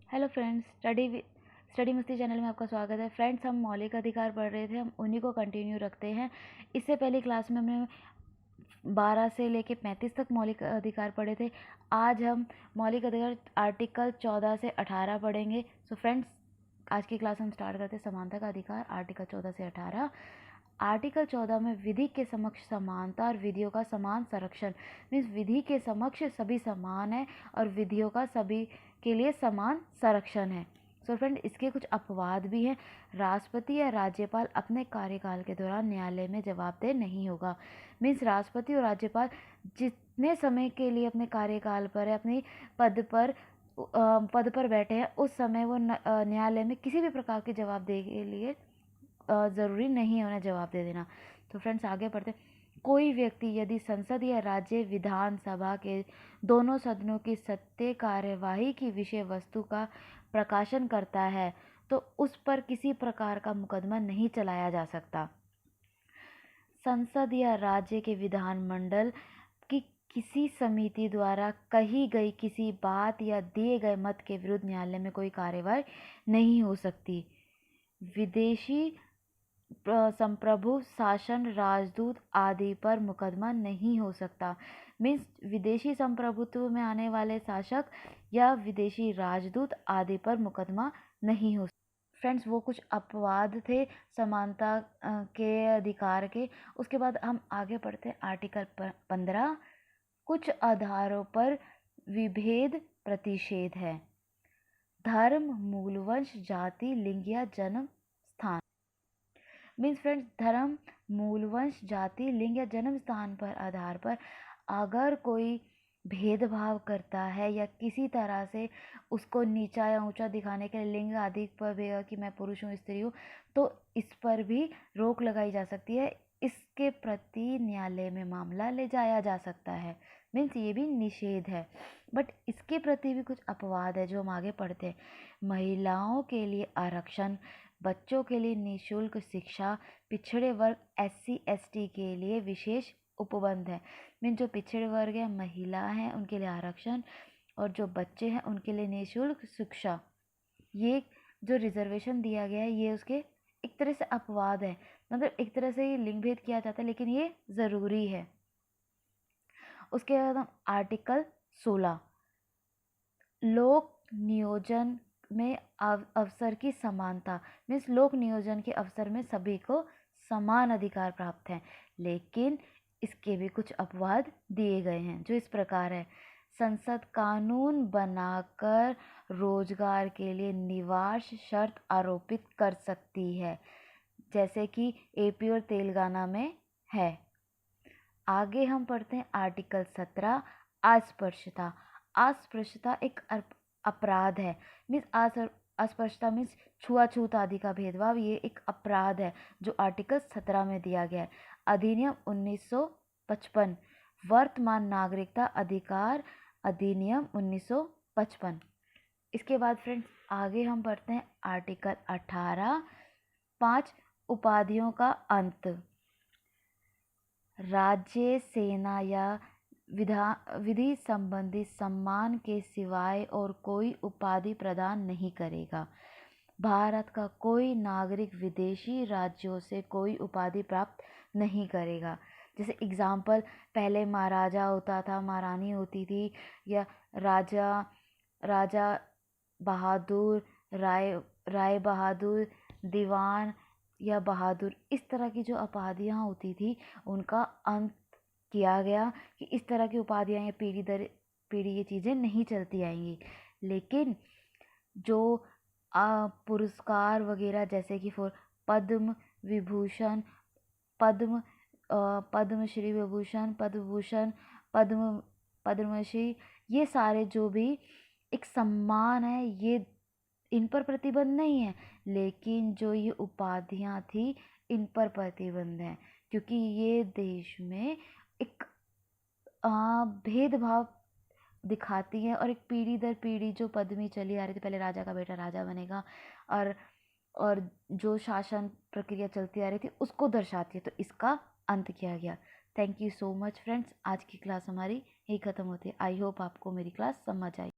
Hello friends, study मस्ती channel में आपका स्वागत है। फ्रेंड्स, हम मौलिक अधिकार पढ़ रहे थे, हम उन्हीं को कंटिन्यू रखते हैं। इससे पहली क्लास में हमने 12 से लेके 35 तक मौलिक अधिकार पढ़े थे। आज हम मौलिक अधिकार आर्टिकल 14 से 18 पढ़ेंगे। सो फ्रेंड्स, आज की क्लास हम स्टार्ट करते हैं। समानता का अधिकार आर्टिकल 14 से 18। आर्टिकल 14 में विधि के समक्ष समानता और विधियों का समान संरक्षण। मीन्स विधि के समक्ष सभी समान है और विधियों का सभी के लिए समान संरक्षण है। सो फ्रेंड, इसके कुछ अपवाद भी हैं। राष्ट्रपति या राज्यपाल अपने कार्यकाल के दौरान न्यायालय में जवाबदेह नहीं होगा। मीन्स राष्ट्रपति और राज्यपाल जितने समय के लिए अपने कार्यकाल पर है, अपने पद पर बैठे हैं, उस समय वो न्यायालय में किसी भी प्रकार की जवाबदेही के लिए ज़रूरी नहीं है उन्हें जवाब दे देना। तो फ्रेंड्स, आगे बढ़ते। कोई व्यक्ति यदि संसद या राज्य विधानसभा के दोनों सदनों की सत्य कार्यवाही की विषय वस्तु का प्रकाशन करता है तो उस पर किसी प्रकार का मुकदमा नहीं चलाया जा सकता। संसद या राज्य के विधानमंडल की किसी समिति द्वारा कही गई किसी बात या दिए गए मत के विरुद्ध न्यायालय में कोई कार्यवाही नहीं हो सकती। विदेशी संप्रभु शासन, राजदूत आदि पर मुकदमा नहीं हो सकता। मीन्स विदेशी संप्रभुत्व में आने वाले शासक या विदेशी राजदूत आदि पर मुकदमा नहीं हो सकता। फ्रेंड्स, वो कुछ अपवाद थे समानता के अधिकार के। उसके बाद हम आगे बढ़ते हैं। आर्टिकल 15, कुछ आधारों पर विभेद प्रतिषेध है। धर्म, मूलवंश, जाति, लिंग या जन्म स्थान। मीन्स फ्रेंड्स, धर्म, मूलवंश, जाति, लिंग या जन्म स्थान पर आधार पर अगर कोई भेदभाव करता है या किसी तरह से उसको नीचा या ऊंचा दिखाने के लिए लिंग आदि पर भी कि मैं पुरुष हूँ, स्त्री हूँ, तो इस पर भी रोक लगाई जा सकती है। इसके प्रति न्यायालय में मामला ले जाया जा सकता है। मीन्स ये भी निषेध है। बट इसके प्रति भी कुछ अपवाद है जो हम आगे पढ़ते हैं। महिलाओं के लिए आरक्षण, बच्चों के लिए निःशुल्क शिक्षा, पिछड़े वर्ग SC ST के लिए विशेष उपबंध है। मीन जो पिछड़े वर्ग है, महिला हैं, उनके लिए आरक्षण, और जो बच्चे हैं उनके लिए निःशुल्क शिक्षा। ये जो रिजर्वेशन दिया गया है ये उसके एक तरह से अपवाद है। मतलब एक तरह से ये लिंग भेद किया जाता है, लेकिन ये ज़रूरी है। उसके बाद हम आर्टिकल 16, लोक नियोजन में अवसर की समानता। मीन्स लोक नियोजन के अवसर में सभी को समान अधिकार प्राप्त हैं, लेकिन इसके भी कुछ अपवाद दिए गए हैं जो इस प्रकार है। संसद कानून बनाकर रोजगार के लिए निवास शर्त आरोपित कर सकती है, जैसे कि AP और तेलंगाना में है। आगे हम पढ़ते हैं आर्टिकल 17, अस्पृश्यता। अस्पृश्यता एक अपराध है। मीन्स अस्पृश्यता मीन्स छुआछूत आदि का भेदभाव, ये एक अपराध है जो आर्टिकल 17 में दिया गया है। अधिनियम 1955, वर्तमान नागरिकता अधिकार अधिनियम 1955। इसके बाद फ्रेंड्स आगे हम पढ़ते हैं आर्टिकल 18, 5 उपाधियों का अंत। राज्य, सेना या विधि संबंधी सम्मान के सिवाय और कोई उपाधि प्रदान नहीं करेगा। भारत का कोई नागरिक विदेशी राज्यों से कोई उपाधि प्राप्त नहीं करेगा। जैसे एग्जाम्पल, पहले महाराजा होता था, महारानी होती थी, या राजा बहादुर, राय बहादुर, दीवान या बहादुर, इस तरह की जो उपाधियाँ होती थी उनका अंत किया गया कि इस तरह की उपाधियाँ या पीढ़ी दर पीढ़ी ये चीज़ें नहीं चलती आएंगी। लेकिन जो पुरस्कार वगैरह जैसे कि पद्म विभूषण, पद्मश्री विभूषण, पद्मभूषण, पद्मश्री, ये सारे जो भी एक सम्मान है, ये इन पर प्रतिबंध नहीं है। लेकिन जो ये उपाधियाँ थी इन पर प्रतिबंध है, क्योंकि ये देश में एक भेदभाव दिखाती है और एक पीढ़ी दर पीढ़ी जो पद्मी चली आ रही थी, पहले राजा का बेटा राजा बनेगा, और जो शासन प्रक्रिया चलती आ रही थी उसको दर्शाती है, तो इसका अंत किया गया। Thank you so much friends, आज की क्लास हमारी यही ख़त्म होती है। आई होप आपको मेरी क्लास समझ आई।